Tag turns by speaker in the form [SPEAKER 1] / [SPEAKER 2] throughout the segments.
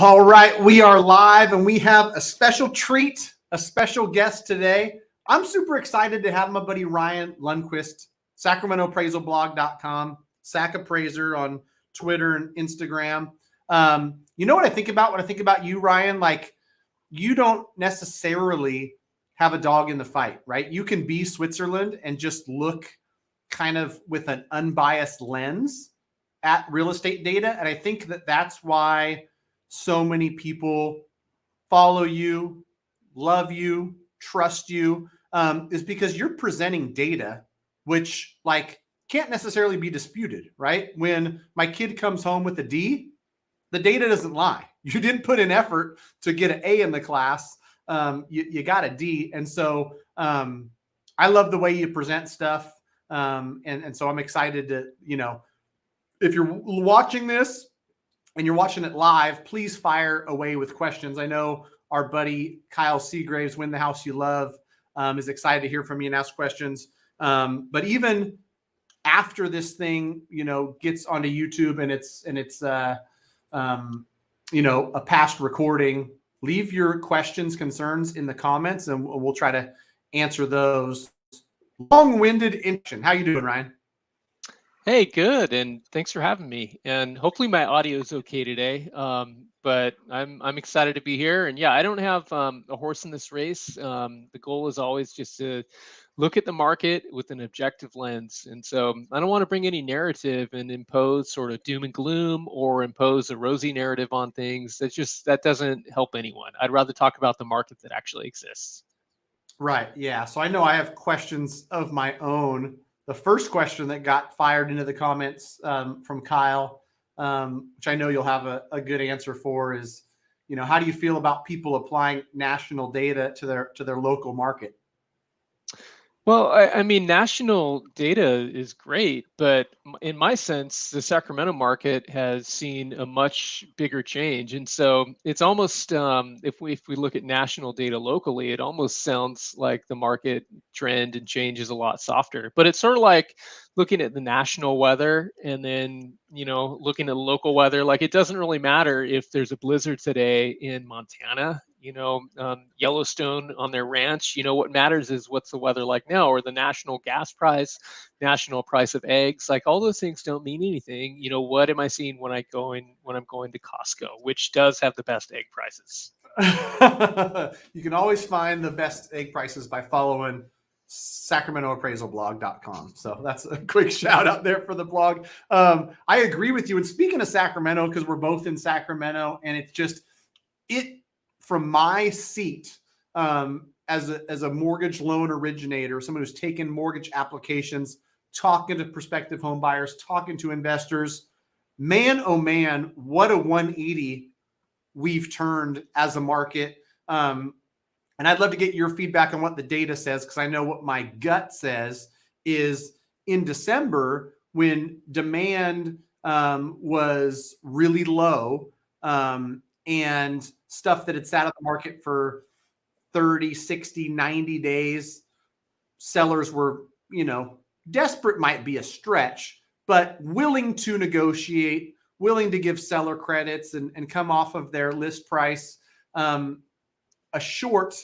[SPEAKER 1] All right, we are live and we have a special treat, a special guest today. I'm super excited to have my buddy Ryan Lundquist, SacramentoAppraisalBlog.com, Sac Appraiser on Twitter and Instagram. You know what I think about when I think about you, Ryan? Like, you don't necessarily have a dog in the fight, right? You can be Switzerland and just look kind of with an unbiased lens at real estate data. And I think that that's why so many people follow you, love you, trust you, is because you're presenting data, which like can't necessarily be disputed, right? When my kid comes home with a D, the data doesn't lie. You didn't put in effort to get an A in the class. You got a D. And so I love the way you present stuff. And so I'm excited to, if you're watching this, and you're watching it live, please fire away with questions. I know our buddy Kyle Seagraves, Win the House You Love, is excited to hear from you and ask questions. But even after this thing, gets onto YouTube and it's a past recording, leave your questions, concerns in the comments, and we'll try to answer those. Long-winded introduction. How you doing, Ryan?
[SPEAKER 2] Hey, good, and thanks for having me. And hopefully my audio is okay today. But I'm excited to be here. And yeah, I don't have a horse in this race. The goal is always just to look at the market with an objective lens. And so I don't want to bring any narrative and impose sort of doom and gloom or impose a rosy narrative on things. That doesn't help anyone. I'd rather talk about the market that actually exists.
[SPEAKER 1] Right. Yeah. So I know I have questions of my own. The first question that got fired into the comments from Kyle, which I know you'll have a good answer for, is, how do you feel about people applying national data to their local market?
[SPEAKER 2] Well, I mean, national data is great, but in my sense, the Sacramento market has seen a much bigger change, and so it's almost if we look at national data locally, it almost sounds like the market trend and change is a lot softer. But it's sort of like looking at the national weather and then looking at local weather. Like, it doesn't really matter if there's a blizzard today in Montana. Yellowstone on their ranch. What matters is what's the weather like now, or the national gas price, national price of eggs. Like, all those things don't mean anything. What am I seeing when I'm going to Costco, which does have the best egg prices?
[SPEAKER 1] You can always find the best egg prices by following SacramentoAppraisalBlog.com. So that's a quick shout out there for the blog. I agree with you. And speaking of Sacramento, because we're both in Sacramento, and it's just from my seat as a mortgage loan originator, someone who's taken mortgage applications, talking to prospective home buyers, talking to investors, man, oh man, what a 180 we've turned as a market. And I'd love to get your feedback on what the data says, because I know what my gut says is in December, when demand was really low, and stuff that had sat on the market for 30, 60, 90 days, sellers were, desperate might be a stretch, but willing to negotiate, willing to give seller credits and come off of their list price. A short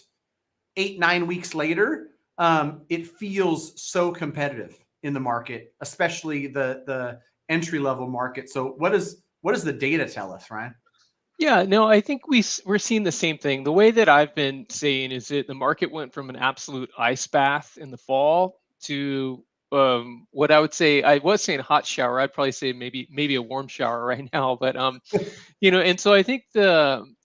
[SPEAKER 1] 8-9 weeks later, it feels so competitive in the market, especially the entry-level market. So what does the data tell us, Ryan?
[SPEAKER 2] Yeah, no, I think we're seeing the same thing. The way that I've been saying is that the market went from an absolute ice bath in the fall to what I would say, I was saying hot shower. I'd probably say maybe a warm shower right now. But and so I think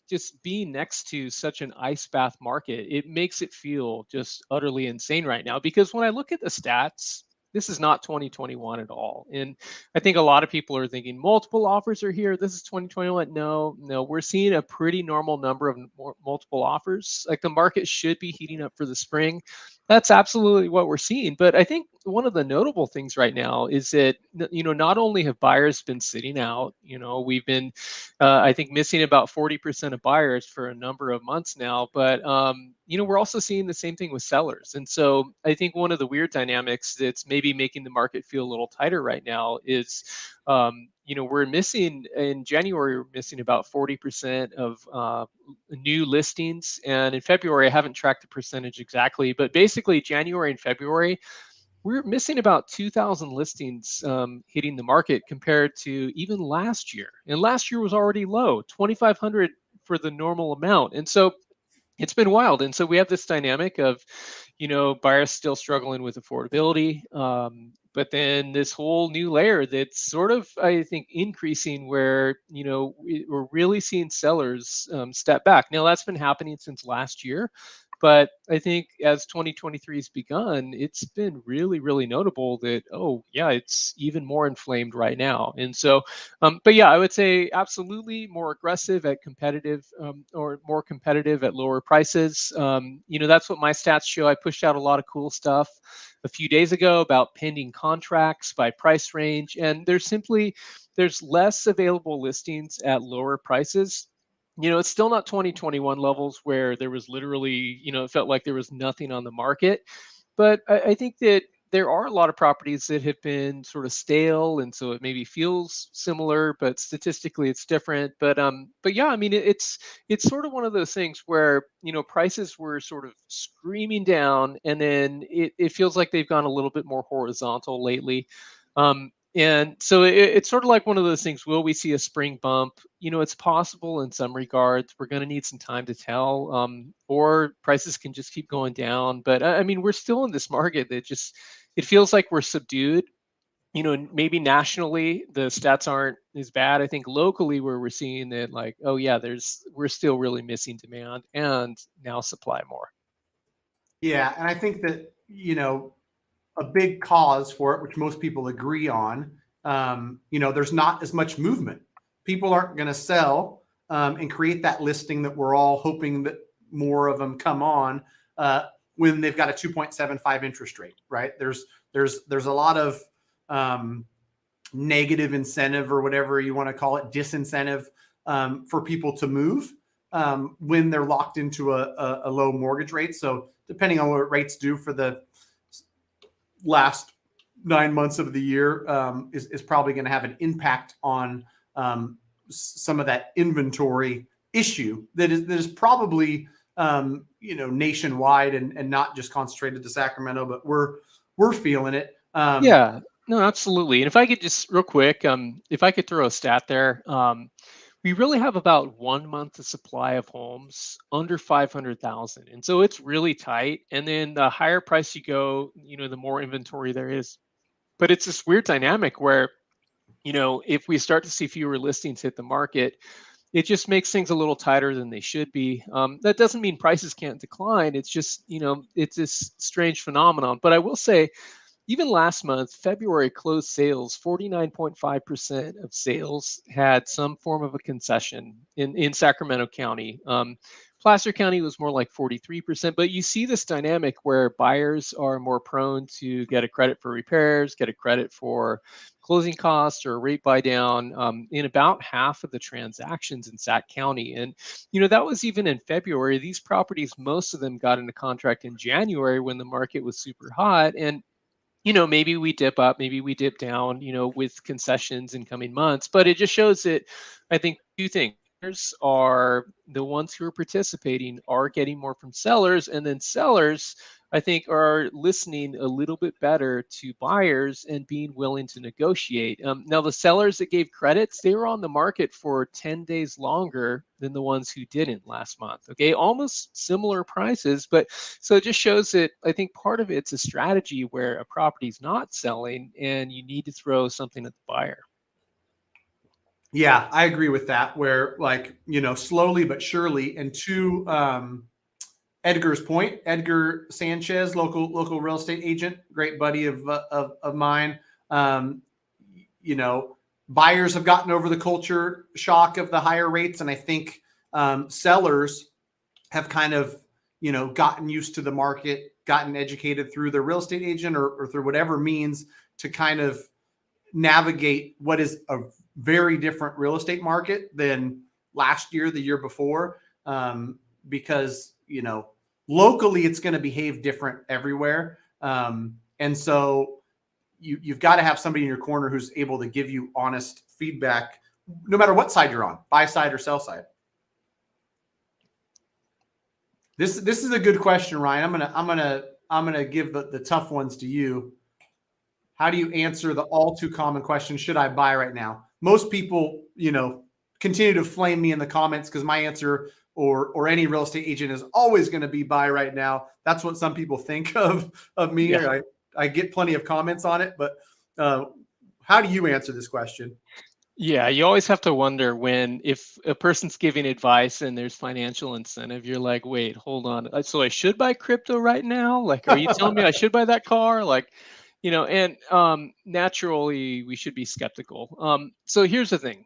[SPEAKER 2] just being next to such an ice bath market, it makes it feel just utterly insane right now. Because when I look at the stats, this is not 2021 at all. And I think a lot of people are thinking multiple offers are here. This is 2021. No, we're seeing a pretty normal number of multiple offers. Like, the market should be heating up for the spring. That's absolutely what we're seeing. But I think one of the notable things right now is that, not only have buyers been sitting out, we've been, I think, missing about 40% of buyers for a number of months now, but we're also seeing the same thing with sellers. And so I think one of the weird dynamics that's maybe making the market feel a little tighter right now is, we're missing in January, we're missing about 40% of new listings. And in February, I haven't tracked the percentage exactly, but basically January and February, we're missing about 2,000 listings hitting the market compared to even last year. And last year was already low, 2,500 for the normal amount. And so it's been wild. And so we have this dynamic of, buyers still struggling with affordability. But then this whole new layer that's sort of, I think, increasing where, we're really seeing sellers step back. Now, that's been happening since last year. But I think as 2023 has begun, it's been really, really notable that, oh, yeah, it's even more inflamed right now. And so, but yeah, I would say absolutely more aggressive at competitive or more competitive at lower prices. That's what my stats show. I pushed out a lot of cool stuff a few days ago about pending contracts by price range. And there's less available listings at lower prices. It's still not 2021 levels where there was literally, it felt like there was nothing on the market. But I think that there are a lot of properties that have been sort of stale, and so it maybe feels similar, but statistically it's different. But yeah, I mean, it's sort of one of those things where prices were sort of screaming down, and then it feels like they've gone a little bit more horizontal lately. And so it's sort of like one of those things. Will we see a spring bump? It's possible in some regards. We're going to need some time to tell, or prices can just keep going down. But I mean, we're still in this market that it feels like we're subdued. Maybe nationally the stats aren't as bad. I think locally where we're seeing that, like, oh yeah, we're still really missing demand and now supply more.
[SPEAKER 1] Yeah, and I think that a big cause for it, which most people agree on, there's not as much movement. People aren't going to sell and create that listing that we're all hoping that more of them come on when they've got a 2.75 interest rate, right? There's a lot of negative incentive, or whatever you want to call it, disincentive for people to move when they're locked into a low mortgage rate. So depending on what rates do for the last 9 months of the year is probably going to have an impact on some of that inventory issue that is probably nationwide and not just concentrated to Sacramento, but we're feeling it.
[SPEAKER 2] Yeah, no, absolutely. And if I could just real quick, if I could throw a stat there, we really have about 1 month of supply of homes under 500,000. And so it's really tight. And then the higher price you go, the more inventory there is. But it's this weird dynamic where, if we start to see fewer listings hit the market, it just makes things a little tighter than they should be. That doesn't mean prices can't decline. It's just, it's this strange phenomenon. But I will say, even last month, February closed sales, 49.5% of sales had some form of a concession in Sacramento County. Placer County was more like 43%, but you see this dynamic where buyers are more prone to get a credit for repairs, get a credit for closing costs or rate buy down in about half of the transactions in Sac County. And, that was even in February. These properties, most of them got into contract in January when the market was super hot. And maybe we dip up, maybe we dip down, with concessions in coming months. But it just shows that I think two things. Buyers are the ones who are participating are getting more from sellers, and then sellers, I think, are listening a little bit better to buyers and being willing to negotiate. Now, the sellers that gave credits, they were on the market for 10 days longer than the ones who didn't last month. Okay, almost similar prices, but so it just shows that I think part of it's a strategy where a property's not selling and you need to throw something at the buyer.
[SPEAKER 1] Yeah, I agree with that. Where, like, slowly but surely, and to Edgar's point, Edgar Sanchez, local real estate agent, great buddy of mine. Buyers have gotten over the culture shock of the higher rates, and I think sellers have kind of gotten used to the market gotten educated through their real estate agent or through whatever means to kind of navigate what is a very different real estate market than last year, the year before, because, locally it's going to behave different everywhere. And so you've got to have somebody in your corner who's able to give you honest feedback, no matter what side you're on, buy side or sell side. This is a good question, Ryan. I'm gonna give the tough ones to you. How do you answer the all too common question, should I buy right now? Most people, continue to flame me in the comments because my answer or any real estate agent is always going to be buy right now. That's what some people think of me.
[SPEAKER 2] Yeah.
[SPEAKER 1] I get plenty of comments on it, but how do you answer this question?
[SPEAKER 2] Yeah, you always have to wonder if a person's giving advice and there's financial incentive, you're like, wait, hold on. So I should buy crypto right now? Like, are you telling me I should buy that car? Like, and naturally we should be skeptical. So here's the thing.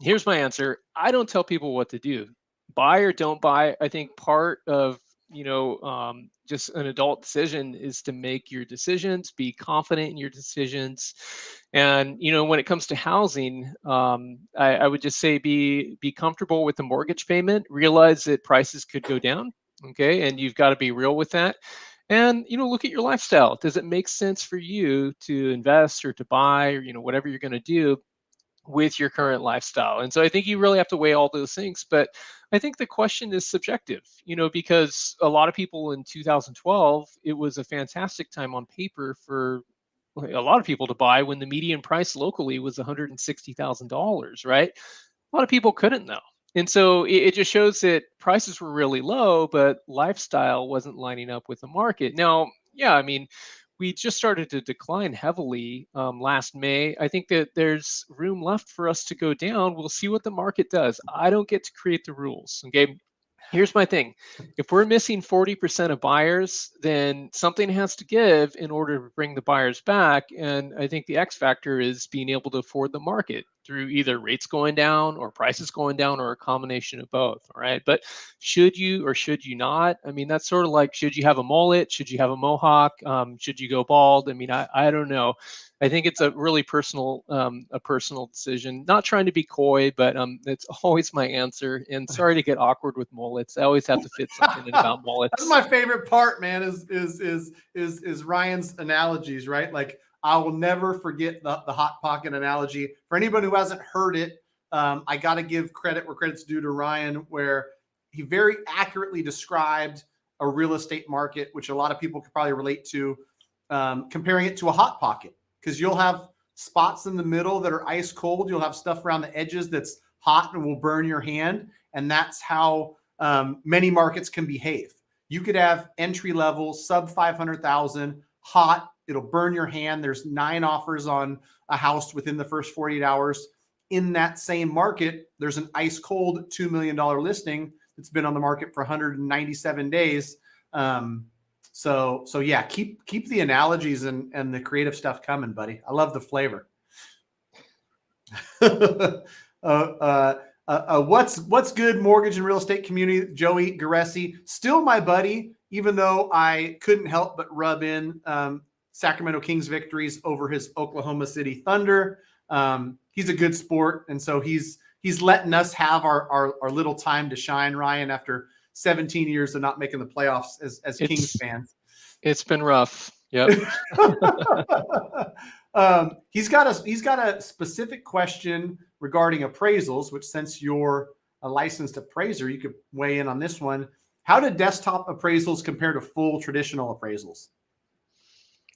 [SPEAKER 2] Here's my answer. I don't tell people what to do. Buy or don't buy. I think part of just an adult decision is to make your decisions, be confident in your decisions, and when it comes to housing, I would just say be comfortable with the mortgage payment. Realize that prices could go down, okay, and you've got to be real with that. And look at your lifestyle. Does it make sense for you to invest or to buy or whatever you're going to do with your current lifestyle? And so I think you really have to weigh all those things. But I think the question is subjective, because a lot of people in 2012, it was a fantastic time on paper for a lot of people to buy when the median price locally was $160,000, right? A lot of people couldn't though. And so it just shows that prices were really low, but lifestyle wasn't lining up with the market. Now, yeah, I mean, we just started to decline heavily last May. I think that there's room left for us to go down. We'll see what the market does. I don't get to create the rules. Okay. Here's my thing. If we're missing 40% of buyers, then something has to give in order to bring the buyers back. And I think the X factor is being able to afford the market through either rates going down or prices going down or a combination of both. All right. But should you or should you not? I mean, that's sort of like, should you have a mullet? Should you have a mohawk? Should you go bald? I mean, I don't know. I think it's a really personal decision. Not trying to be coy, but it's always my answer. And sorry to get awkward with mullets. I always have to fit something in about mullets.
[SPEAKER 1] That's my favorite part, man. Is Ryan's analogies, right? Like I will never forget the hot pocket analogy. For anybody who hasn't heard it, I got to give credit where credit's due to Ryan, where he very accurately described a real estate market, which a lot of people could probably relate to, comparing it to a hot pocket. Because you'll have spots in the middle that are ice cold. You'll have stuff around the edges that's hot and will burn your hand. And that's how many markets can behave. You could have entry level, sub 500,000, hot. It'll burn your hand. There's 9 offers on a house within the first 48 hours. In that same market, there's an ice cold $2 million listing that's been on the market for 197 days. So yeah, keep the analogies and the creative stuff coming, buddy. I love the flavor. What's good, mortgage and real estate community? Joey Garesi, still my buddy, even though I couldn't help but rub in Sacramento Kings victories over his Oklahoma City Thunder. He's a good sport, and so he's letting us have our little time to shine, Ryan, after 17 years of not making the playoffs as Kings fans.
[SPEAKER 2] It's been rough. Yep.
[SPEAKER 1] He's got a specific question regarding appraisals, which since you're a licensed appraiser, you could weigh in on this one. How do desktop appraisals compare to full traditional appraisals?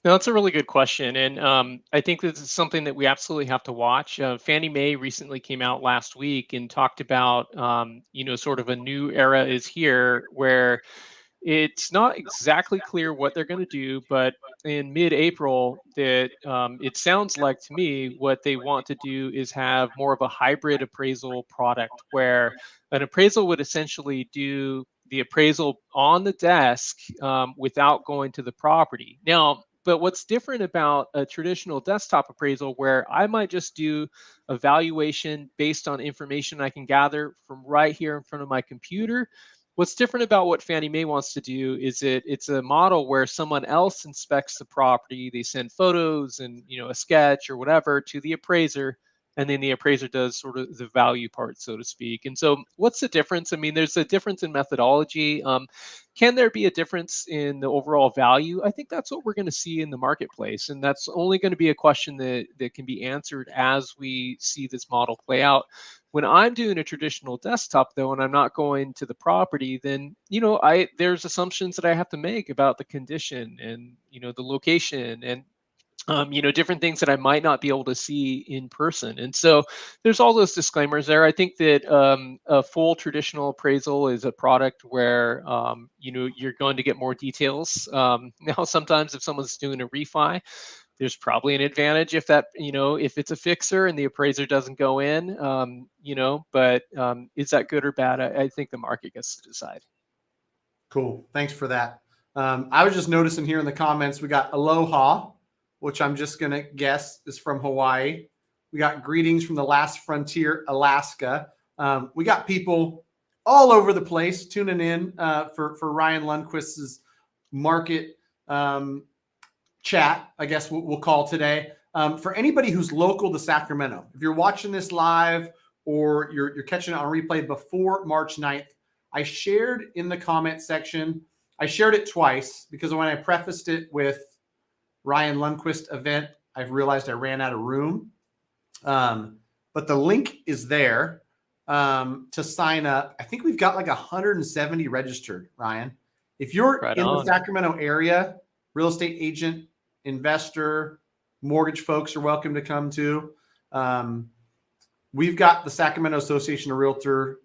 [SPEAKER 2] No, that's a really good question. And I think this is something that we absolutely have to watch. Fannie Mae recently came out last week and talked about, sort of a new era is here where it's not exactly clear what they're going to do, but in mid-April, that it sounds like to me what they want to do is have more of a hybrid appraisal product where an appraisal would essentially do the appraisal on the desk without going to the property. Now, but what's different about a traditional desktop appraisal where I might just do a valuation based on information I can gather from right here in front of my computer, What's different about what Fannie Mae wants to do is it's a model where someone else inspects the property. They send photos and a sketch or whatever to the appraiser, and then the appraiser does sort of the value part, so to speak. And so, what's the difference? I mean, there's a difference in methodology. Can there be a difference in the overall value? I think that's what we're going to see in the marketplace, and that's only going to be a question that can be answered as we see this model play out. When I'm doing a traditional desktop, though, and I'm not going to the property, then there's assumptions that I have to make about the condition and the location and different things that I might not be able to see in person. And so there's all those disclaimers there. I think that a full traditional appraisal is a product where, you're going to get more details. Now, sometimes if someone's doing a refi, there's probably an advantage if if it's a fixer and the appraiser doesn't go in, but is that good or bad? I think the market gets to decide.
[SPEAKER 1] Cool. Thanks for that. I was just noticing here in the comments, we got Aloha, which I'm just going to guess is from Hawaii. We got greetings from the last frontier, Alaska. We got people all over the place tuning in for Ryan Lundquist's market chat, I guess we'll call today. For anybody who's local to Sacramento, if you're watching this live or you're catching it on replay before March 9th, I shared in the comment section, I shared it twice because when I prefaced it with Ryan Lundquist event, I realized I ran out of room. But the link is there to sign up. I think we've got like 170 registered, Ryan. If you're in the Sacramento area, real estate agent, investor, mortgage folks are welcome to come too. We've got the Sacramento Association of Realtor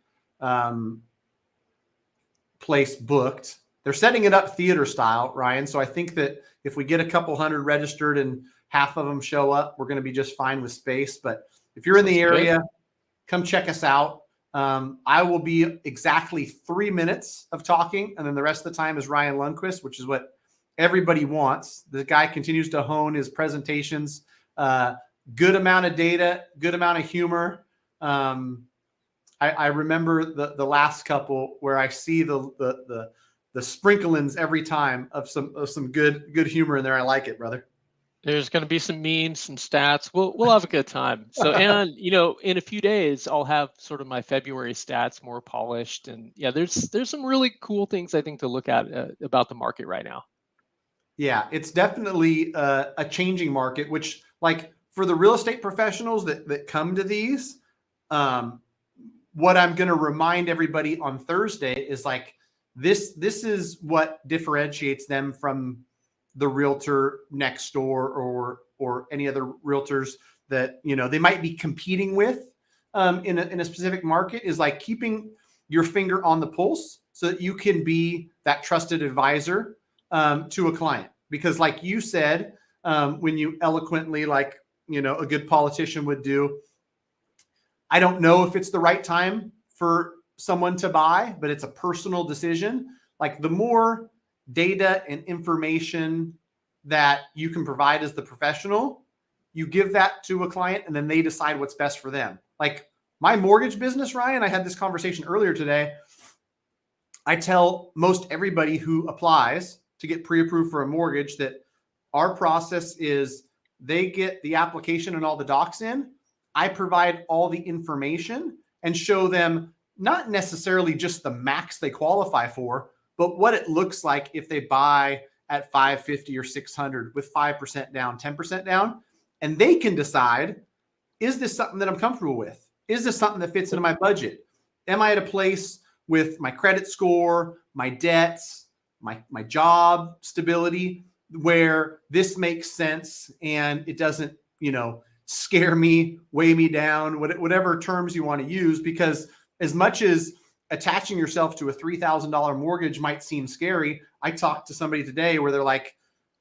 [SPEAKER 1] place booked. They're setting it up theater style, Ryan. So I think that if we get a couple hundred registered and half of them show up, we're going to be just fine with space. But if you're in the area, come check us out. I will be exactly 3 minutes of talking, and then the rest of the time is Ryan Lundquist, which is what everybody wants. The guy continues to hone his presentations. Good amount of data, good amount of humor. I remember the last couple where I see the sprinklings every time of some good humor in there. I like it, brother.
[SPEAKER 2] There's going to be some memes, some stats. We'll have a good time. So, and in a few days, I'll have sort of my February stats more polished, and yeah, there's some really cool things I think to look at about the market right now.
[SPEAKER 1] Yeah, it's definitely a changing market. Which, like, for the real estate professionals that come to these, what I'm going to remind everybody on Thursday is like this is what differentiates them from the realtor next door or any other realtors that they might be competing with in a specific market, is like keeping your finger on the pulse so that you can be that trusted advisor to a client. Because like you said, when you eloquently, like a good politician would do, I don't know if it's the right time for someone to buy, but it's a personal decision. Like the more data and information that you can provide as the professional, you give that to a client and then they decide what's best for them. Like my mortgage business, Ryan, I had this conversation earlier today. I tell most everybody who applies to get pre-approved for a mortgage that our process is they get the application and all the docs in. I provide all the information and show them not necessarily just the max they qualify for, but what it looks like if they buy at 550 or 600 with 5% down, 10% down. And they can decide, is this something that I'm comfortable with? Is this something that fits into my budget? Am I at a place with my credit score, my debts, my job stability, where this makes sense and it doesn't, scare me, weigh me down, whatever terms you want to use? Because as much as attaching yourself to a $3,000 mortgage might seem scary, I talked to somebody today where they're like,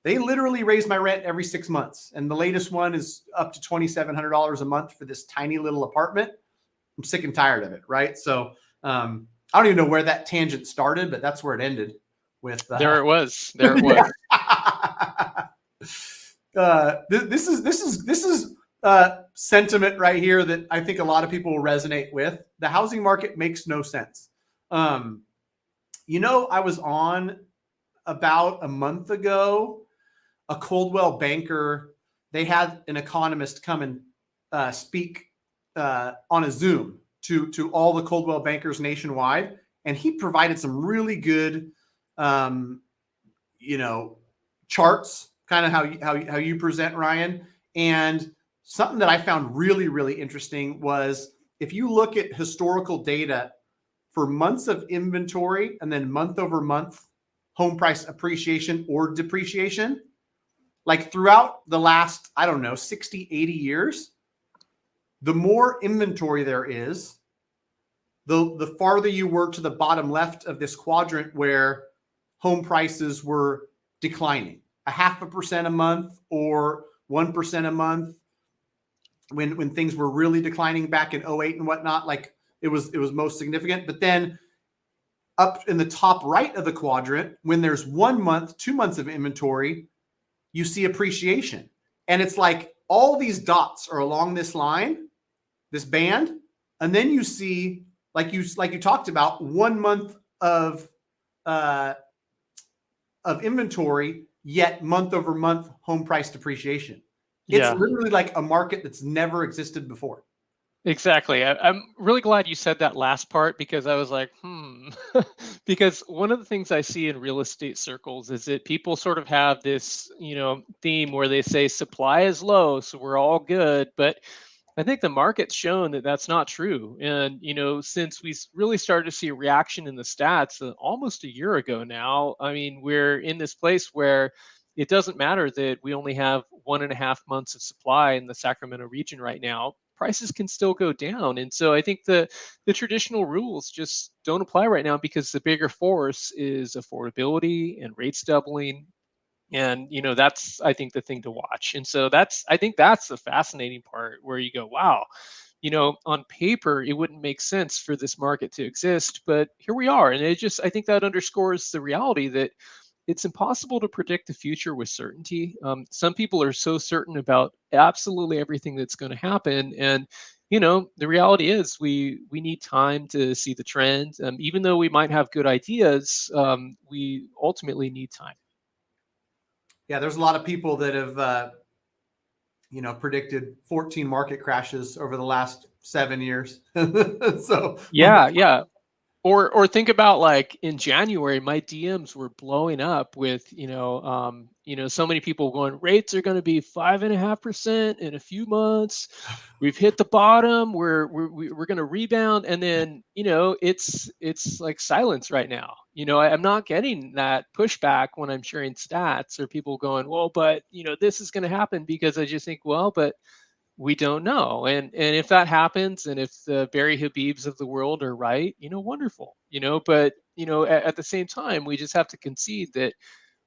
[SPEAKER 1] they literally raise my rent every 6 months. And the latest one is up to $2,700 a month for this tiny little apartment. I'm sick and tired of it. Right. So I don't even know where that tangent started, but that's where it ended with.
[SPEAKER 2] There it was. There it was.
[SPEAKER 1] This is sentiment right here that I think a lot of people will resonate with. The housing market makes no sense. I was on about a month ago, a Coldwell Banker. They had an economist come and speak on a Zoom to all the Coldwell Bankers nationwide, and he provided some really good, you know, charts, kind of how you present, Ryan. And something that I found really, really interesting was if you look at historical data for months of inventory and then month over month home price appreciation or depreciation, like throughout the last, I don't know, 60, 80 years, the more inventory there is, the farther you were to the bottom left of this quadrant where home prices were declining, 0.5% a month or 1% a month, when things were really declining back in '08 and whatnot, like it was most significant. But then up in the top right of the quadrant, when there's 1 month, 2 months of inventory, you see appreciation. And it's like all these dots are along this line, this band, and then you see, like you talked about, 1 month of inventory, yet month over month home price depreciation. It's
[SPEAKER 2] Yeah.
[SPEAKER 1] literally like a market that's never existed before.
[SPEAKER 2] Exactly. I'm really glad you said that last part because I was like, because one of the things I see in real estate circles is that people sort of have this, theme where they say supply is low, so we're all good. But I think the market's shown that that's not true. And, since really started to see a reaction in the stats almost a year ago now, I mean, we're in this place where it doesn't matter that we only have 1.5 months of supply in the Sacramento region right now. Prices can still go down. And so I think the traditional rules just don't apply right now because the bigger force is affordability and rates doubling, and that's, I think, the thing to watch. And so I think that's the fascinating part where you go, wow, on paper it wouldn't make sense for this market to exist, but here we are. And I think that underscores the reality that it's impossible to predict the future with certainty. Some people are so certain about absolutely everything that's going to happen, and the reality is we need time to see the trend. Even though we might have good ideas, we ultimately need time.
[SPEAKER 1] Yeah, there's a lot of people that have predicted 14 market crashes over the last 7 years. So
[SPEAKER 2] Yeah, yeah. Or think about, like, in January, my DMs were blowing up with, so many people going, rates are going to be 5.5% in a few months. We've hit the bottom. We're going to rebound, and then it's like silence right now. I'm not getting that pushback when I'm sharing stats or people going, well, but this is going to happen, because I just think, well, but we don't know. And if that happens, and if the Barry Habibs of the world are right, wonderful. But at the same time, we just have to concede that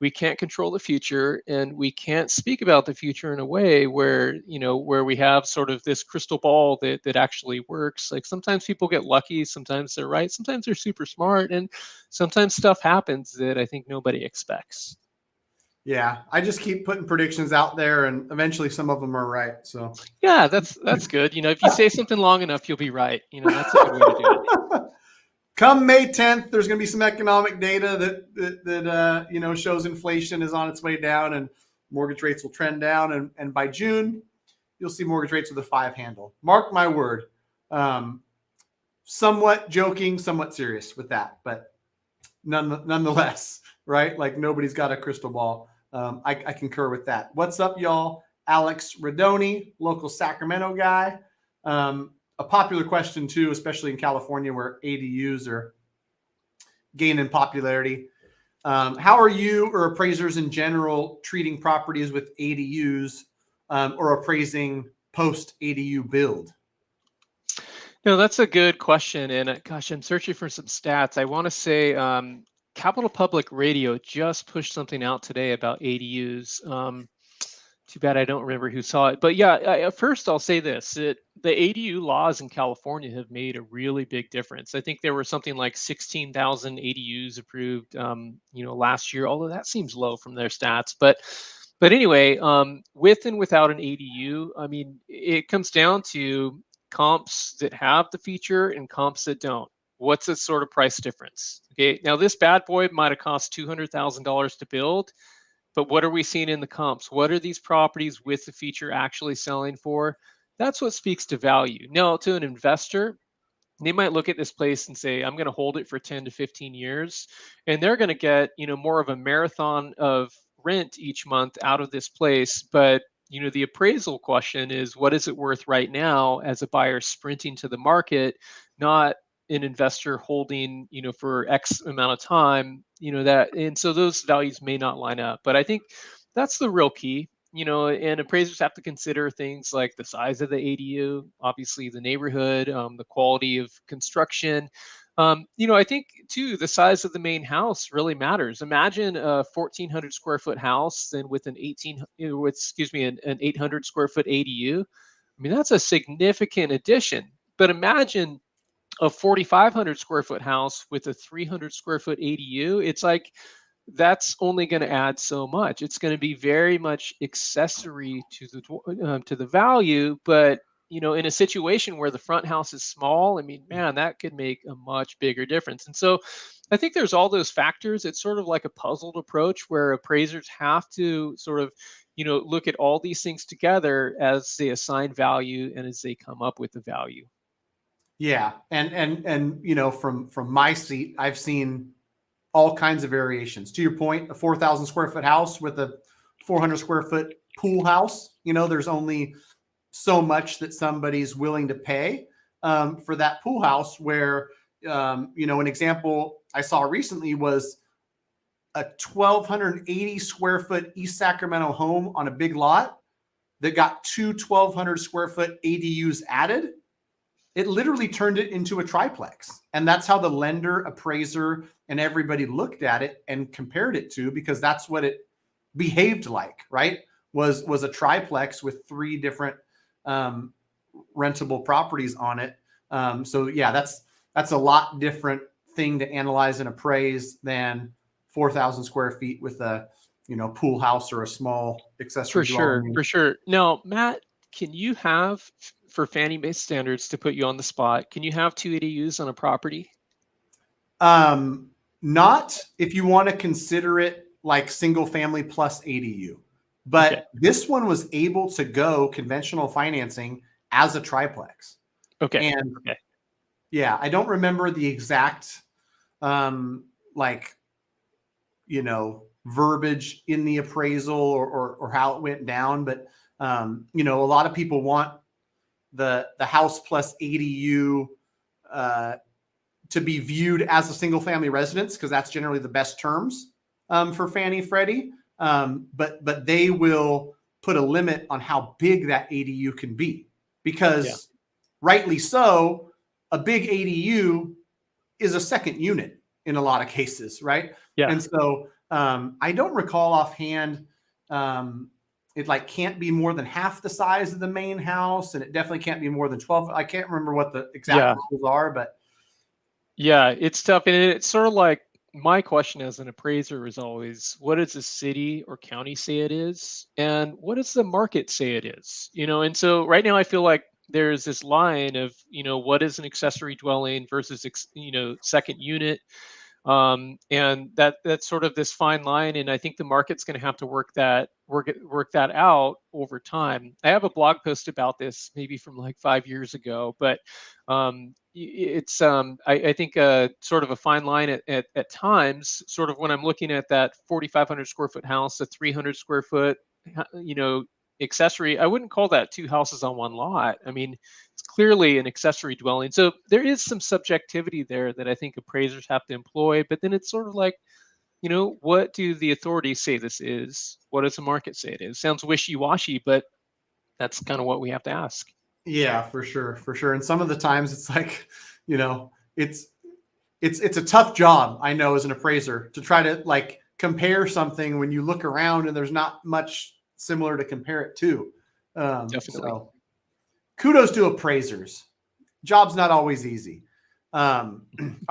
[SPEAKER 2] we can't control the future, and we can't speak about the future in a way where we have sort of this crystal ball that actually works. Like, sometimes people get lucky, sometimes they're right, sometimes they're super smart, and sometimes stuff happens that I think nobody expects.
[SPEAKER 1] yeah, I just keep putting predictions out there, and eventually some of them are right. So
[SPEAKER 2] Yeah, that's good. If you say something long enough, you'll be right. That's a good way to do it.
[SPEAKER 1] come May 10th, there's going to be some economic data that shows inflation is on its way down and mortgage rates will trend down. And by June, you'll see mortgage rates with a 5 handle. Mark my word. Somewhat joking, somewhat serious with that, but nonetheless, right? Like, nobody's got a crystal ball. I concur with that. What's up, y'all? Alex Radoni, local Sacramento guy. A popular question too, especially in California where ADUs are gaining popularity. How are you or appraisers in general treating properties with ADUs or appraising post ADU build?
[SPEAKER 2] No, that's a good question. And gosh, I'm searching for some stats. I want to say Capital Public Radio just pushed something out today about ADUs. Too bad I don't remember who saw it. But yeah, first I'll say this: that the ADU laws in California have made a really big difference. I think there were something like 16,000 ADUs approved, last year. Although that seems low from their stats, but anyway, with and without an ADU, I mean, it comes down to comps that have the feature and comps that don't. What's the sort of price difference? Okay, now this bad boy might have cost $200,000 to build, but what are we seeing in the comps? What are these properties with the feature actually selling for? That's what speaks to value. Now, to an investor, they might look at this place and say, I'm going to hold it for 10 to 15 years, and they're going to get, more of a marathon of rent each month out of this place. But the appraisal question is, what is it worth right now as a buyer sprinting to the market, not an investor holding, for X amount of time, that, and so those values may not line up. But I think that's the real key. And appraisers have to consider things like the size of the ADU, obviously the neighborhood, the quality of construction. I think too, the size of the main house really matters. Imagine a 1,400 square foot house, then with an 18, with, excuse me, an 800 square foot ADU. I mean, that's a significant addition. But imagine a 4,500 square foot house with a 300 square foot ADU. It's like that's only going to add so much. It's going to be very much accessory to the value, but in a situation where the front house is small, I mean, man, that could make a much bigger difference. And so, I think there's all those factors. It's sort of like a puzzled approach where appraisers have to sort of, look at all these things together as they assign value and as they come up with the value.
[SPEAKER 1] Yeah, and from my seat, I've seen all kinds of variations. To your point, a 4,000 square foot house with a 400 square foot pool house. There's only so much that somebody's willing to pay for that pool house. Where an example I saw recently was a 1,280 square foot East Sacramento home on a big lot that got two 1,200 square foot ADUs added. It literally turned it into a triplex. And that's how the lender, appraiser, and everybody looked at it and compared it to, because that's what it behaved like, right? Was a triplex with three different rentable properties on it. So yeah, that's a lot different thing to analyze and appraise than 4,000 square feet with a pool house or a small accessory dwelling.
[SPEAKER 2] For sure. Now, Matt, can you have, for Fannie Mae standards, to put you on the spot, can you have two ADUs on a property?
[SPEAKER 1] Not if you want to consider it like single family plus ADU, but
[SPEAKER 2] Okay.
[SPEAKER 1] this one was able to go conventional financing as a triplex.
[SPEAKER 2] Okay.
[SPEAKER 1] And
[SPEAKER 2] Okay.
[SPEAKER 1] yeah, I don't remember the exact, verbiage in the appraisal or how it went down. But, a lot of people want the house plus ADU, to be viewed as a single family residence, because that's generally the best terms for Fannie Freddie. But they will put a limit on how big that ADU can be, because rightly so, a big ADU is a second unit in a lot of cases, right?
[SPEAKER 2] Yeah.
[SPEAKER 1] And so I don't recall offhand, it can't be more than half the size of the main house, and it definitely can't be more than 12. I can't remember what the exact rules are, but
[SPEAKER 2] yeah, it's tough. And it's sort of like, my question as an appraiser is always, what does the city or county say it is? And what does the market say it is? And so right now I feel like there's this line of, what is an accessory dwelling versus, second unit. And that's sort of this fine line, and I think the market's going to have to work that out over time. I have a blog post about this, maybe from like 5 years ago, but it's I think sort of a fine line at times. Sort of when I'm looking at that 4,500 square foot house, a 300 square foot, accessory, I wouldn't call that two houses on one lot. I mean, it's clearly an accessory dwelling. So there is some subjectivity there that I think appraisers have to employ. But then it's sort of like, what do the authorities say this is? What does the market say it is? Sounds wishy-washy, but that's kind of what we have to ask.
[SPEAKER 1] yeah, for sure, for sure. And some of the times it's like, it's a tough job, I know, as an appraiser, to try to compare something when you look around and there's not much similar to compare it to.
[SPEAKER 2] Definitely.
[SPEAKER 1] So kudos to appraisers. Job's not always easy. All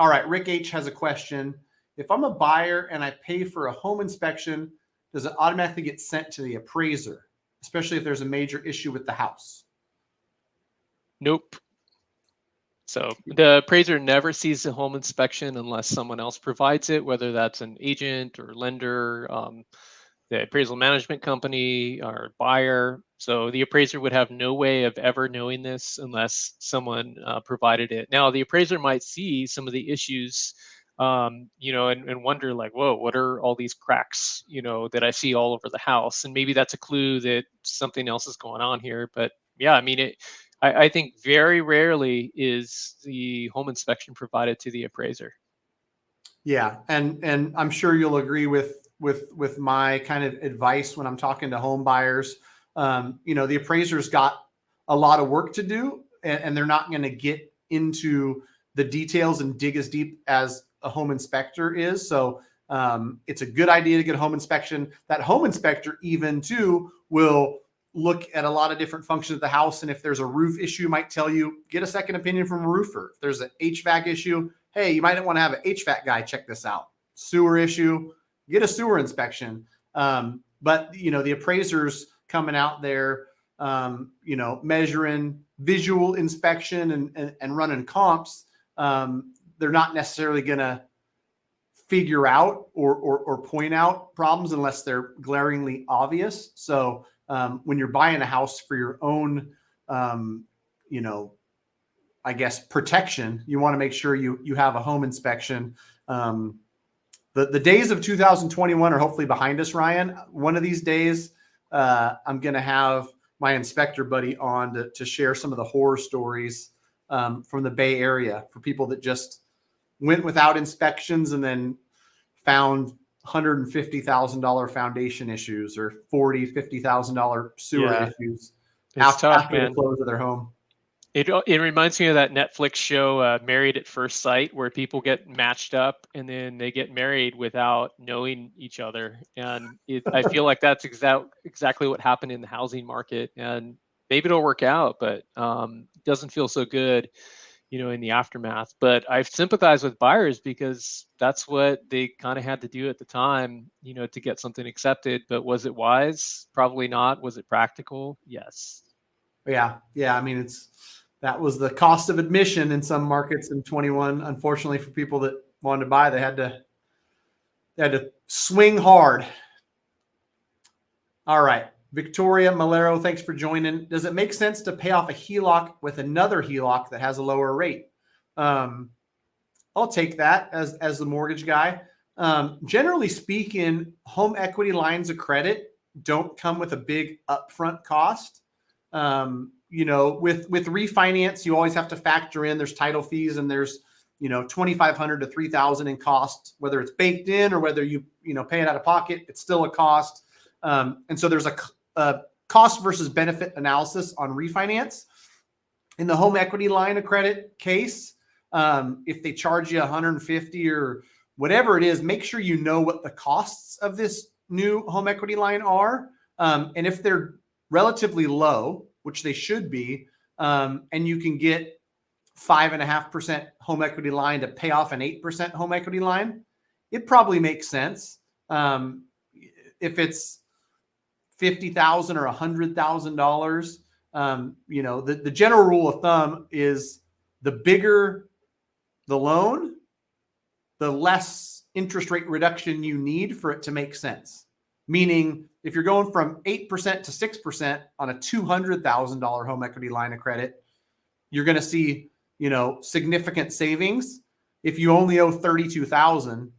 [SPEAKER 1] right. Rick H has a question. If I'm a buyer and I pay for a home inspection, does it automatically get sent to the appraiser, especially if there's a major issue with the house?
[SPEAKER 2] Nope. So the appraiser never sees the home inspection unless someone else provides it, whether that's an agent or lender, the appraisal management company or buyer. So the appraiser would have no way of ever knowing this unless someone provided it. Now, the appraiser might see some of the issues, and wonder like, whoa, what are all these cracks, that I see all over the house? And maybe that's a clue that something else is going on here. But yeah, I mean, I think very rarely is the home inspection provided to the appraiser.
[SPEAKER 1] Yeah, and I'm sure you'll agree with my kind of advice when I'm talking to home buyers. The appraiser's got a lot of work to do, and they're not going to get into the details and dig as deep as a home inspector is. So it's a good idea to get a home inspection. That home inspector even too will look at a lot of different functions of the house. And if there's a roof issue, might tell you, get a second opinion from a roofer. If there's an HVAC issue, hey, you might want to have an HVAC guy check this out. Sewer issue, get a sewer inspection. But the appraisers coming out there, measuring visual inspection and running comps, they're not necessarily going to figure out or point out problems unless they're glaringly obvious. So when you're buying a house for your own, I guess, protection, you want to make sure you have a home inspection. The days of 2021 are hopefully behind us, Ryan. One of these days, I'm going to have my inspector buddy on to share some of the horror stories from the Bay Area for people that just went without inspections and then found $150,000 foundation issues or $40,000, $50,000 sewer issues after the close of their home.
[SPEAKER 2] It reminds me of that Netflix show, Married at First Sight, where people get matched up and then they get married without knowing each other. And I feel like that's exactly what happened in the housing market. And maybe it'll work out, but it doesn't feel so good, in the aftermath. But I've sympathized with buyers because that's what they kind of had to do at the time, to get something accepted. But was it wise? Probably not. Was it practical? Yes.
[SPEAKER 1] Yeah. I mean, that was the cost of admission in some markets in 21. Unfortunately, for people that wanted to buy, they had to swing hard. All right. Victoria Malero, thanks for joining. Does it make sense to pay off a HELOC with another HELOC that has a lower rate? I'll take that as the mortgage guy. Generally speaking, home equity lines of credit don't come with a big upfront cost. With refinance, you always have to factor in there's title fees and there's, $2,500 to $3,000 in cost, whether it's baked in or whether you pay it out of pocket, it's still a cost. And so there's a cost versus benefit analysis on refinance. In the home equity line of credit case, if they charge you $150 or whatever it is, make sure you know what the costs of this new home equity line are. And if they're relatively low, which they should be, and you can get 5.5% home equity line to pay off an 8% home equity line, it probably makes sense. If it's $50,000 or $100,000, the general rule of thumb is the bigger the loan, the less interest rate reduction you need for it to make sense. Meaning, if you're going from 8% to 6% on a $200,000 home equity line of credit, you're going to see, significant savings. If you only owe $32,000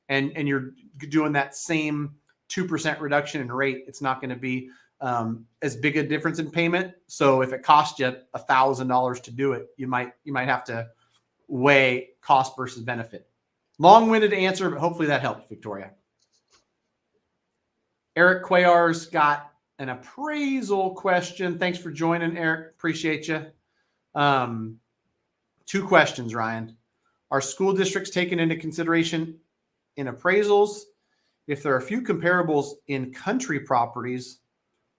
[SPEAKER 1] and you're doing that same 2% reduction in rate, it's not going to be as big a difference in payment. So if it costs you $1,000 to do it, you might have to weigh cost versus benefit. Long-winded answer, but hopefully that helped, Victoria. Eric Cuellar's got an appraisal question. Thanks for joining, Eric. Appreciate you. 2 questions, Ryan. Are school districts taken into consideration in appraisals? If there are a few comparables in country properties,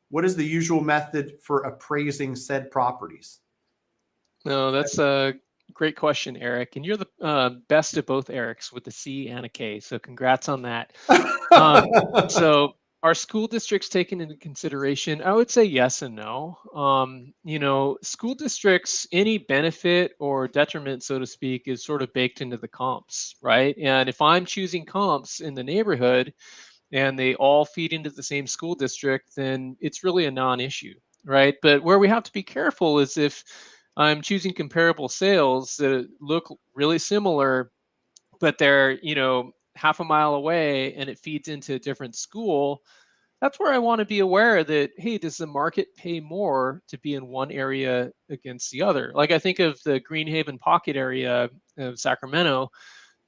[SPEAKER 1] what is the usual method for appraising said properties?
[SPEAKER 2] No, that's a great question, Eric. And you're the best of both Erics with a C and a K. So congrats on that. So Are school districts taken into consideration? I would say yes and no. School districts, any benefit or detriment, so to speak, is sort of baked into the comps, right? And if I'm choosing comps in the neighborhood and they all feed into the same school district, then it's really a non-issue, right? But where we have to be careful is if I'm choosing comparable sales that look really similar, but they're, half a mile away and it feeds into a different school. That's where I want to be aware that, hey, does the market pay more to be in one area against the other? Like I think of the Greenhaven Pocket area of Sacramento.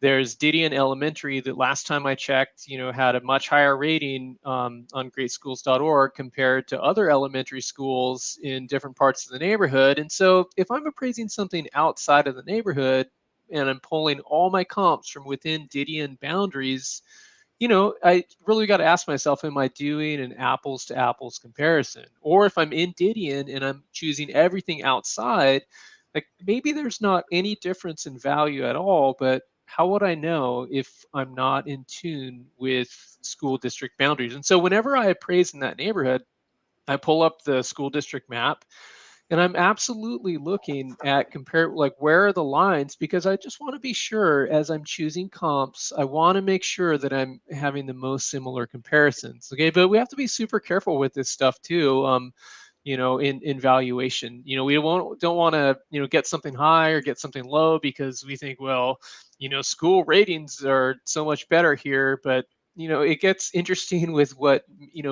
[SPEAKER 2] There's Didion Elementary that last time I checked, had a much higher rating on greatschools.org compared to other elementary schools in different parts of the neighborhood. And so if I'm appraising something outside of the neighborhood and I'm pulling all my comps from within Didion boundaries, I really got to ask myself, am I doing an apples to apples comparison? Or if I'm in Didion and I'm choosing everything outside, like maybe there's not any difference in value at all, but how would I know if I'm not in tune with school district boundaries? And so whenever I appraise in that neighborhood, I pull up the school district map and I'm absolutely looking at compare like where are the lines, because I just want to be sure as I'm choosing comps, I want to make sure that I'm having the most similar comparisons. Okay, but we have to be super careful with this stuff too. In valuation, we don't want to, get something high or get something low because we think, well, school ratings are so much better here, but it gets interesting with what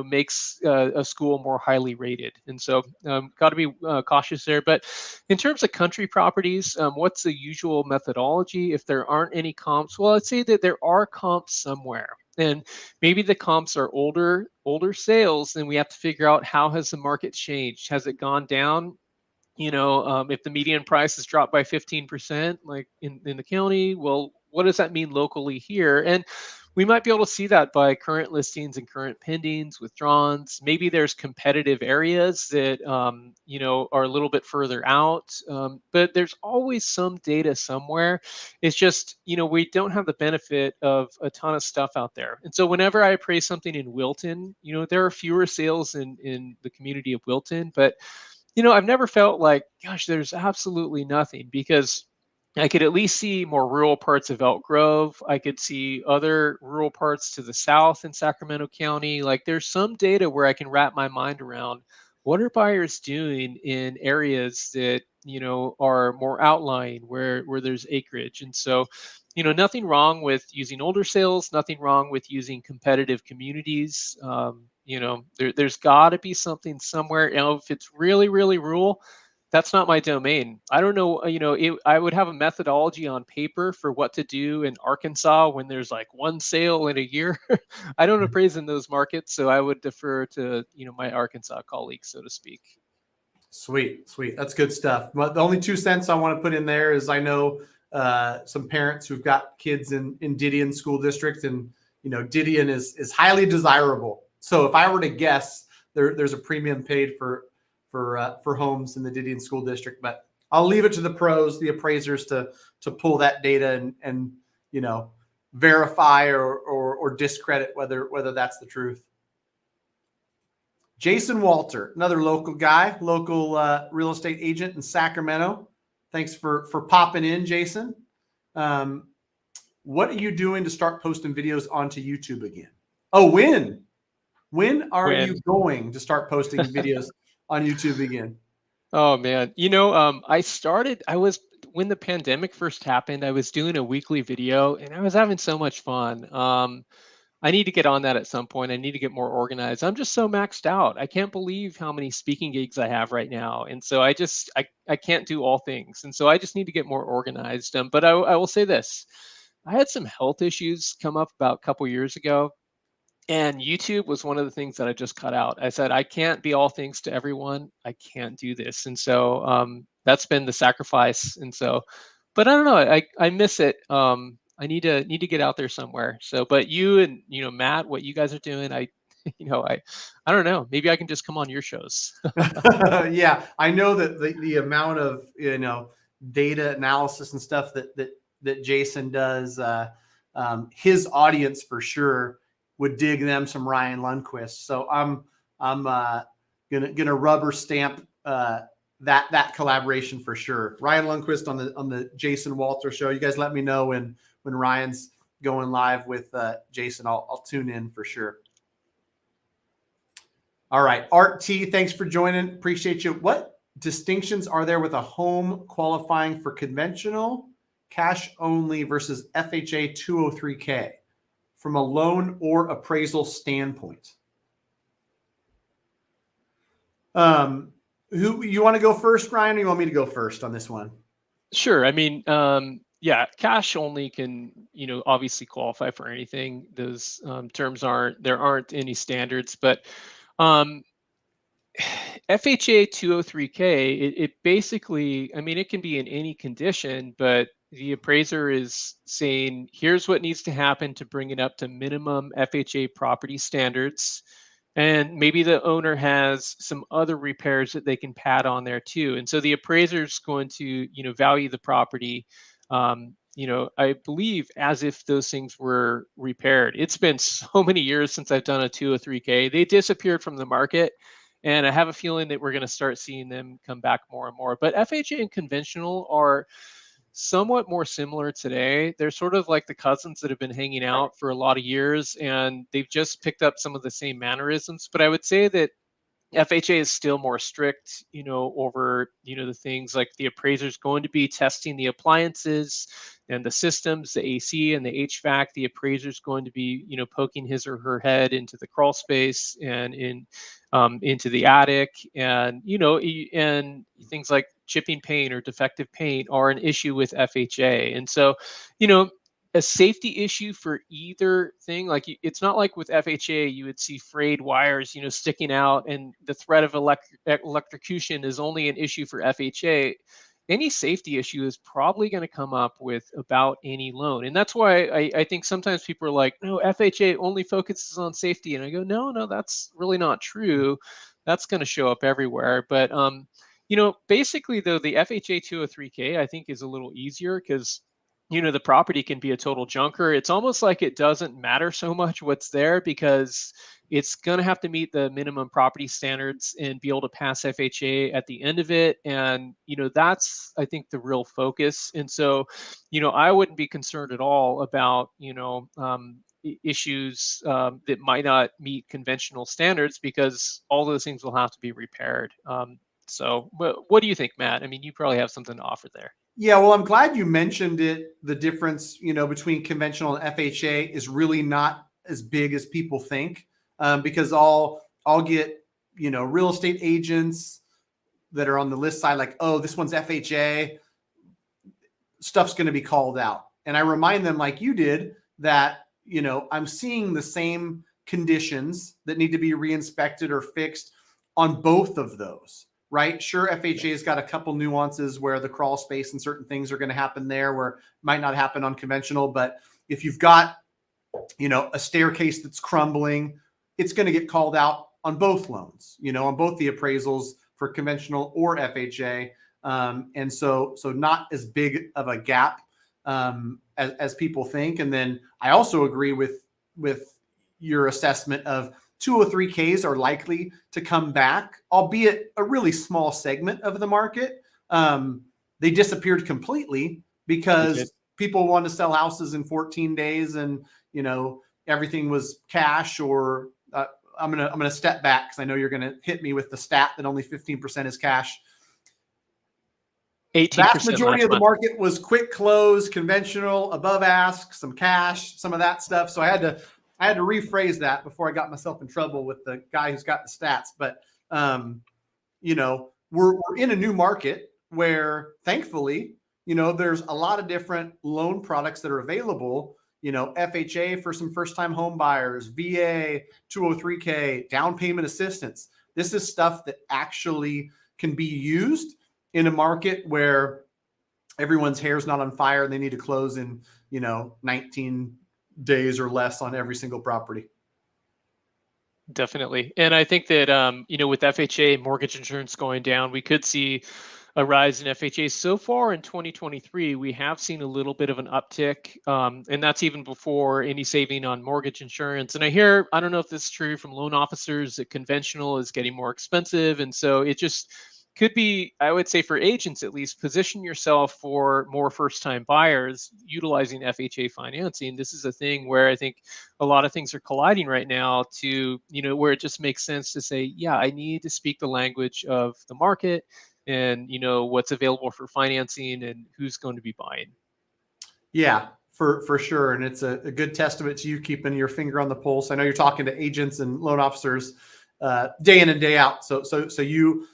[SPEAKER 2] makes a school more highly rated, and so got to be cautious there. But in terms of country properties, what's the usual methodology if there aren't any comps? Well, I'd say that there are comps somewhere, and maybe the comps are older sales. Then we have to figure out, how has the market changed? Has it gone down? If the median price has dropped by 15%, like in the county, well, what does that mean locally here? And we might be able to see that by current listings and current pendings, withdrawals. Maybe there's competitive areas that, are a little bit further out, but there's always some data somewhere. It's just, we don't have the benefit of a ton of stuff out there. And so whenever I appraise something in Wilton, there are fewer sales in the community of Wilton, but I've never felt like, gosh, there's absolutely nothing, because I could at least see more rural parts of Elk Grove. I could see other rural parts to the south in Sacramento County. Like there's some data where I can wrap my mind around, what are buyers doing in areas that, are more outlying, where there's acreage. And so, nothing wrong with using older sales, nothing wrong with using competitive communities. There's got to be something somewhere. If it's really, really rural, that's not my domain. I don't know. I would have a methodology on paper for what to do in Arkansas when there's like one sale in a year. I don't appraise in those markets, so I would defer to my Arkansas colleagues, so to speak.
[SPEAKER 1] Sweet. That's good stuff. But the only 2 cents I want to put in there is I know some parents who've got kids in Didion school district, and Didion is highly desirable. So if I were to guess, there's a premium paid for homes in the Didion school district. But I'll leave it to the pros, the appraisers, to pull that data and verify or discredit whether that's the truth. Jason Walter, another local guy, local real estate agent in Sacramento. Thanks for popping in, Jason. What are you doing to start posting videos onto YouTube again? Oh, when are you going to start posting videos on YouTube again?
[SPEAKER 2] Oh man, when the pandemic first happened, I was doing a weekly video and I was having so much fun. I need to get on that at some point. I need to get more organized. I'm just so maxed out. I can't believe how many speaking gigs I have right now. And so I can't do all things. And so I just need to get more organized. But I will say this. I had some health issues come up about a couple years ago, and YouTube was one of the things that I just cut out. I said, I can't be all things to everyone. I can't do this. And so that's been the sacrifice. And so, but I don't know. I miss it. I need to get out there somewhere. So, but you and Matt, what you guys are doing, I don't know. Maybe I can just come on your shows.
[SPEAKER 1] Yeah, I know that the amount of data analysis and stuff that Jason does, his audience for sure would dig them some Ryan Lundquist. So I'm gonna rubber stamp that collaboration for sure. Ryan Lundquist on the Jason Walter show. You guys let me know when Ryan's going live with Jason. I'll tune in for sure. All right, Art T, thanks for joining. Appreciate you. What distinctions are there with a home qualifying for conventional cash only versus FHA 203K from a loan or appraisal standpoint? Who you want to go first, Ryan, or you want me to go first on this one?
[SPEAKER 2] Sure. I mean, yeah, cash only can, obviously qualify for anything. Those terms there aren't any standards, but FHA 203K, it basically, I mean, it can be in any condition, but the appraiser is saying, here's what needs to happen to bring it up to minimum FHA property standards. And maybe the owner has some other repairs that they can pad on there too. And so the appraiser is going to, value the property, I believe as if those things were repaired. It's been so many years since I've done a 203K. They disappeared from the market. And I have a feeling that we're going to start seeing them come back more and more. But FHA and conventional are somewhat more similar today. They're sort of like the cousins that have been hanging out for a lot of years, and they've just picked up some of the same mannerisms. But I would say that FHA is still more strict, over, the things like the appraiser's going to be testing the appliances and the systems, the AC and the HVAC. The appraiser's going to be, poking his or her head into the crawl space and into the attic, and and things like chipping paint or defective paint are an issue with FHA. And so, a safety issue for either thing. Like it's not like with FHA, you would see frayed wires, sticking out, and the threat of electrocution is only an issue for FHA. Any safety issue is probably going to come up with about any loan. And that's why I think sometimes people are like, no, FHA only focuses on safety. And I go, no, that's really not true. That's going to show up everywhere. But, basically though, the FHA 203K, I think, is a little easier because the property can be a total junker. It's almost like it doesn't matter so much what's there because it's going to have to meet the minimum property standards and be able to pass FHA at the end of it. And, that's, I think, the real focus. And so, I wouldn't be concerned at all about, issues that might not meet conventional standards because all those things will have to be repaired. So what do you think, Matt? I mean, you probably have something to offer there.
[SPEAKER 1] Yeah, well, I'm glad you mentioned it. The difference, between conventional and FHA is really not as big as people think, because I'll get, real estate agents that are on the list side, like, oh, this one's FHA, stuff's going to be called out. And I remind them, like you did, that, I'm seeing the same conditions that need to be reinspected or fixed on both of those. Right? Sure, FHA's got a couple nuances where the crawl space and certain things are going to happen there where it might not happen on conventional. But if you've got, a staircase that's crumbling, it's going to get called out on both loans, on both the appraisals for conventional or FHA. And so not as big of a gap as people think. And then I also agree with your assessment of 203Ks are likely to come back, albeit a really small segment of the market. They disappeared completely because people want to sell houses in 14 days and, everything was cash. Or I'm going to step back because I know you're going to hit me with the stat that only 15% is cash.
[SPEAKER 2] 18%.
[SPEAKER 1] Vast majority of the market was quick close, conventional, above ask, some cash, some of that stuff. So I had to rephrase that before I got myself in trouble with the guy who's got the stats. But, we're in a new market where thankfully, there's a lot of different loan products that are available, FHA for some first-time home buyers, VA, 203K, down payment assistance. This is stuff that actually can be used in a market where everyone's hair's not on fire and they need to close in, 19 days or less on every single property.
[SPEAKER 2] Definitely. And I think that, with FHA mortgage insurance going down, we could see a rise in FHA. So far in 2023, we have seen a little bit of an uptick, and that's even before any saving on mortgage insurance. And I don't know if this is true from loan officers, that conventional is getting more expensive. And so it just could be, I would say for agents at least, position yourself for more first time buyers utilizing FHA financing. This is a thing where I think a lot of things are colliding right now to, where it just makes sense to say, yeah, I need to speak the language of the market and what's available for financing and who's going to be buying.
[SPEAKER 1] Yeah, for sure. And it's a good testament to you keeping your finger on the pulse. I know you're talking to agents and loan officers day in and day out. So you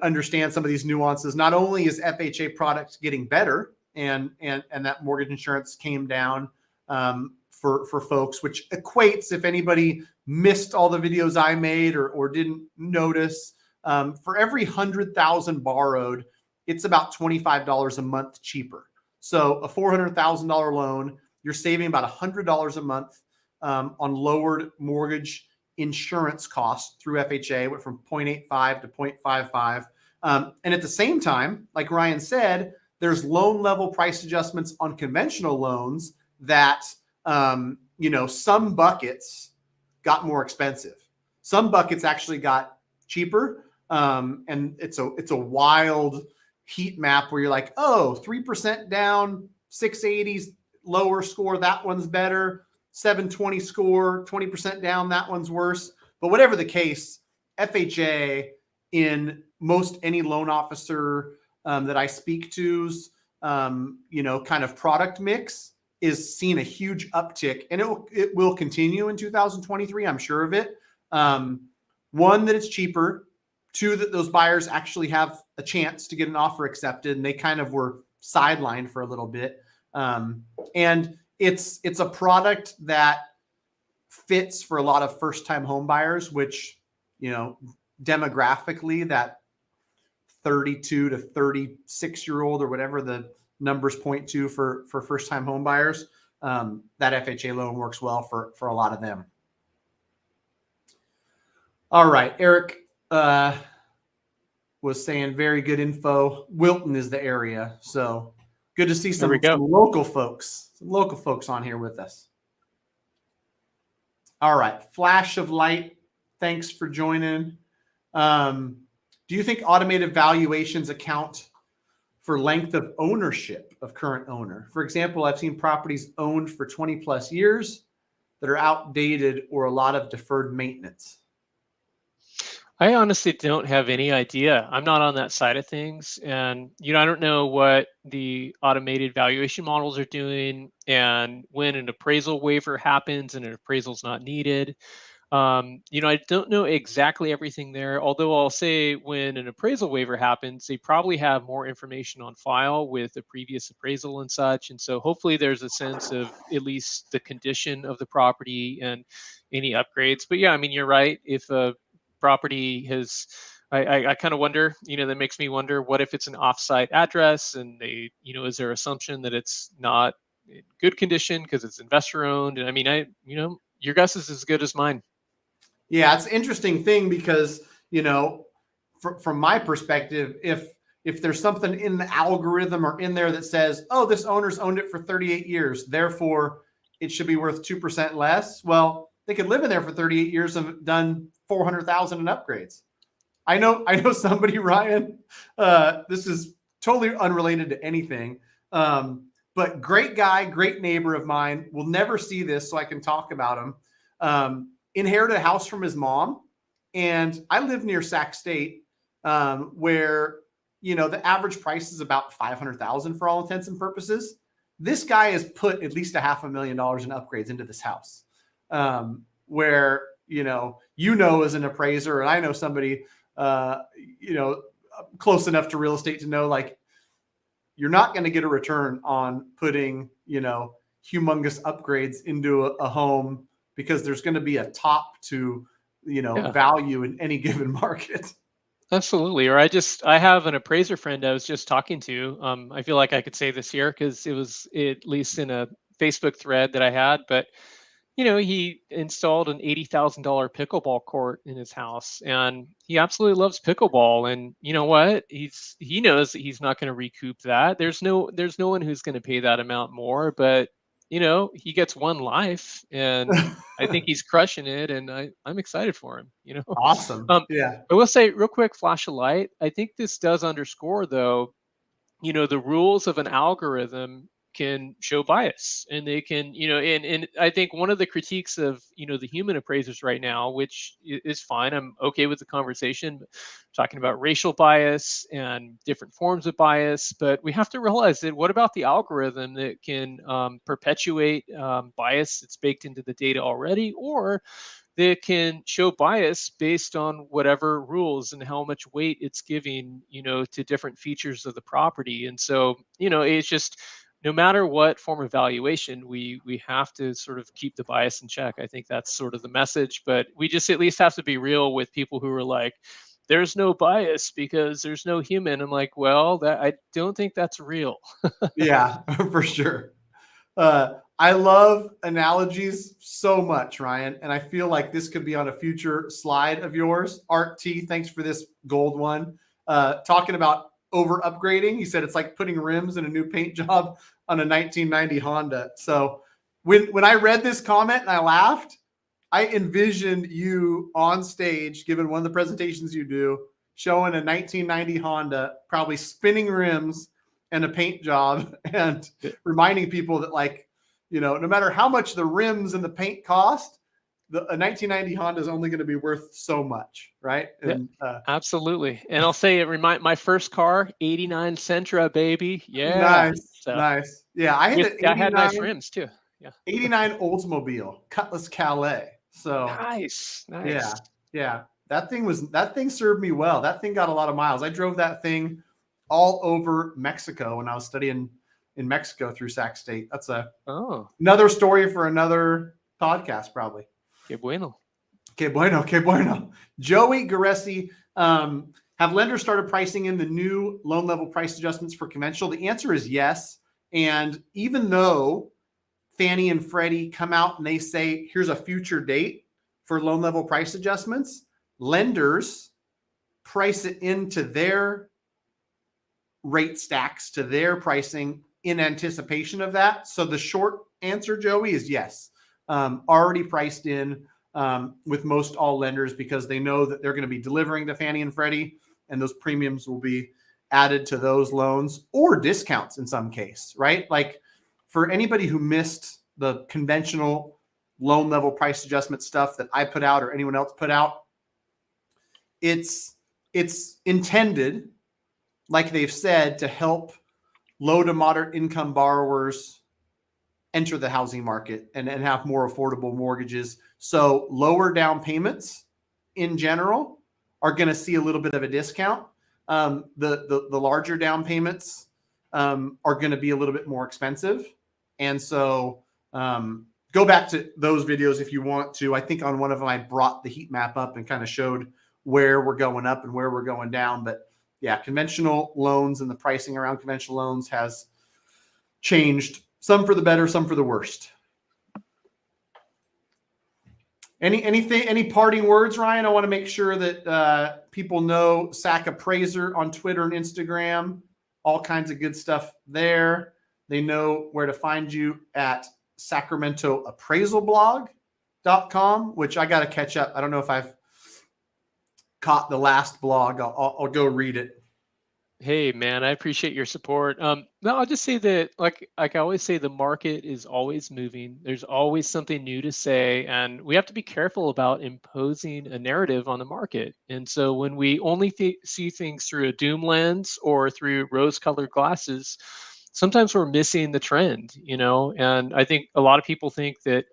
[SPEAKER 1] understand some of these nuances. Not only is FHA product getting better and that mortgage insurance came down for folks, which equates, if anybody missed all the videos I made or didn't notice, for every 100,000 borrowed, it's about $25 a month cheaper. So a $400,000 loan, you're saving about $100 a month on lowered mortgage insurance costs through FHA. Went from 0.85 to 0.55. And at the same time, like Ryan said, there's loan level price adjustments on conventional loans that, some buckets got more expensive. Some buckets actually got cheaper. And it's a wild heat map where you're like, oh, 3% down, 680s lower score, that one's better. 720 score, 20% down, that one's worse. But whatever the case, FHA in most any loan officer that I speak to's, kind of product mix is seeing a huge uptick, and it will continue in 2023. I'm sure of it. One, that it's cheaper. Two, that those buyers actually have a chance to get an offer accepted, and they kind of were sidelined for a little bit. And it's a product that fits for a lot of first-time home buyers, which, demographically, that 32 to 36-year-old or whatever the numbers point to for first-time home buyers, that FHA loan works well for a lot of them. All right, Eric was saying very good info. Wilton is the area. So good to see some local folks on here with us. All right. Flash of light. Thanks for joining. Do you think automated valuations account for length of ownership of current owner? For example, I've seen properties owned for 20 plus years that are outdated or a lot of deferred maintenance.
[SPEAKER 2] I honestly don't have any idea. I'm not on that side of things. And, I don't know what the automated valuation models are doing and when an appraisal waiver happens and an appraisal is not needed. I don't know exactly everything there, although I'll say when an appraisal waiver happens, they probably have more information on file with the previous appraisal and such. And so hopefully there's a sense of at least the condition of the property and any upgrades. But yeah, you're right. If a property has, I kind of wonder, that makes me wonder, what if it's an offsite address and they, is there assumption that it's not in good condition because it's investor owned? And your guess is as good as mine.
[SPEAKER 1] Yeah, it's an interesting thing because, from my perspective, if there's something in the algorithm or in there that says, oh, this owner's owned it for 38 years, therefore it should be worth 2% less. Well, they could live in there for 38 years and have done 400,000 in upgrades. I know somebody, Ryan, this is totally unrelated to anything. But great guy, great neighbor of mine, will never see this, so I can talk about him. Inherited a house from his mom. And I live near Sac State, where, the average price is about $500,000 for all intents and purposes. This guy has put at least $500,000 in upgrades into this house, where, as an appraiser, and I know somebody, close enough to real estate to know, like, you're not going to get a return on putting, humongous upgrades into a home, because there's going to be a top to, value in any given market.
[SPEAKER 2] Absolutely. Or I have an appraiser friend I was just talking to. I feel like I could say this here because it was at least in a Facebook thread that I had, but he installed an $80,000 pickleball court in his house, and he absolutely loves pickleball. And you know what? He knows that he's not going to recoup that. There's no one who's going to pay that amount more, but he gets one life, and I think he's crushing it, and I'm excited for him.
[SPEAKER 1] Awesome.
[SPEAKER 2] Um,
[SPEAKER 1] Yeah.
[SPEAKER 2] I will say real quick, flash a light. I think this does underscore, though, the rules of an algorithm can show bias, and they can, and I think one of the critiques of, the human appraisers right now, which is fine, I'm okay with the conversation, talking about racial bias and different forms of bias, but we have to realize that what about the algorithm that can perpetuate bias that's baked into the data already, or that can show bias based on whatever rules and how much weight it's giving, to different features of the property. And so, it's just, no matter what form of valuation, we have to sort of keep the bias in check. I think that's sort of the message, but we just at least have to be real with people who are like, there's no bias because there's no human. I'm like, well, that I don't think that's real.
[SPEAKER 1] Yeah, for sure. I love analogies so much, Ryan, and I feel like this could be on a future slide of yours. Art T, thanks for this gold one. Talking about over upgrading, you said it's like putting rims in a new paint job on a 1990 Honda. So when I read this comment and I laughed, I envisioned you on stage giving one of the presentations you do, showing a 1990 Honda, probably spinning rims and a paint job, and reminding people that, like, no matter how much the rims and the paint cost, a 1990 Honda is only going to be worth so much, right?
[SPEAKER 2] Yeah,
[SPEAKER 1] And
[SPEAKER 2] absolutely. And I'll say, it remind my first car, '89 Sentra, baby. Yeah.
[SPEAKER 1] nice,
[SPEAKER 2] So
[SPEAKER 1] nice. Yeah, I had an
[SPEAKER 2] I had nice rims too. Yeah.
[SPEAKER 1] 89 Oldsmobile Cutlass Calais. So
[SPEAKER 2] Nice.
[SPEAKER 1] yeah,
[SPEAKER 2] Nice.
[SPEAKER 1] yeah. That thing served me well. That thing got a lot of miles. I drove that thing all over Mexico when I was studying in Mexico through Sac State. That's
[SPEAKER 2] Oh,
[SPEAKER 1] another story for another podcast, probably.
[SPEAKER 2] qué bueno.
[SPEAKER 1] Que bueno, que bueno. Joey Garessi, have lenders started pricing in the new loan level price adjustments for conventional? The answer is yes. And even though Fannie and Freddie come out and they say, here's a future date for loan level price adjustments, lenders price it into their rate stacks, to their pricing in anticipation of that. So the short answer, Joey, is yes. Already priced in with most all lenders, because they know that they're going to be delivering to Fannie and Freddie, and those premiums will be added to those loans, or discounts in some case, right? Like, for anybody who missed the conventional loan level price adjustment stuff that I put out or anyone else put out, it's intended, like they've said, to help low to moderate income borrowers enter the housing market and have more affordable mortgages. So lower down payments in general are going to see a little bit of a discount. The larger down payments are going to be a little bit more expensive. And so go back to those videos if you want to. I think on one of them I brought the heat map up and kind of showed where we're going up and where we're going down. But yeah, conventional loans and the pricing around conventional loans has changed, some for the better, some for the worst. Any parting words, Ryan? I want to make sure that people know SAC Appraiser on Twitter and Instagram, all kinds of good stuff there. They know where to find you at SacramentoAppraisalblog.com, which I got to catch up. I don't know if I've caught the last blog. I'll go read it.
[SPEAKER 2] Hey man, I appreciate your support. No, I'll just say that, like I always say, the market is always moving. There's always something new to say, and we have to be careful about imposing a narrative on the market. And so when we only see things through a doom lens or through rose-colored glasses, sometimes we're missing the trend. And I think a lot of people think that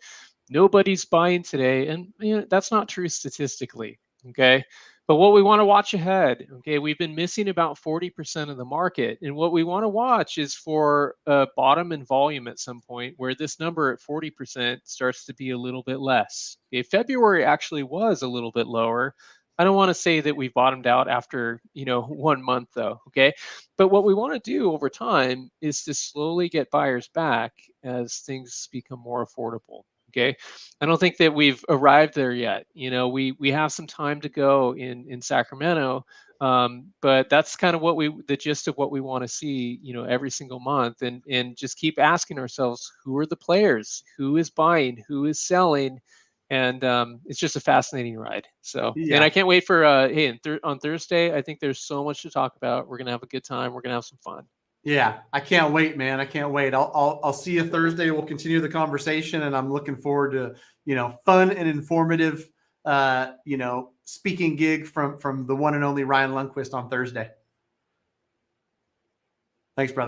[SPEAKER 2] nobody's buying today, and that's not true statistically. Okay. But what we want to watch ahead, okay, we've been missing about 40% of the market. And what we want to watch is for a bottom in volume at some point where this number at 40% starts to be a little bit less. Okay, February actually was a little bit lower. I don't want to say that we've bottomed out after, 1 month though, okay? But what we want to do over time is to slowly get buyers back as things become more affordable. Okay. I don't think that we've arrived there yet. We have some time to go in Sacramento. But that's kind of the gist of what we want to see, every single month, and just keep asking ourselves, who are the players, who is buying, who is selling, and it's just a fascinating ride. So, and
[SPEAKER 1] Yeah.
[SPEAKER 2] I can't wait for hey, on Thursday, I think there's so much to talk about. We're gonna have a good time. We're gonna have some fun.
[SPEAKER 1] Yeah, I can't wait, man. I can't wait. I'll see you Thursday. We'll continue the conversation, and I'm looking forward to fun and informative speaking gig from the one and only Ryan Lundquist on Thursday. Thanks, brother.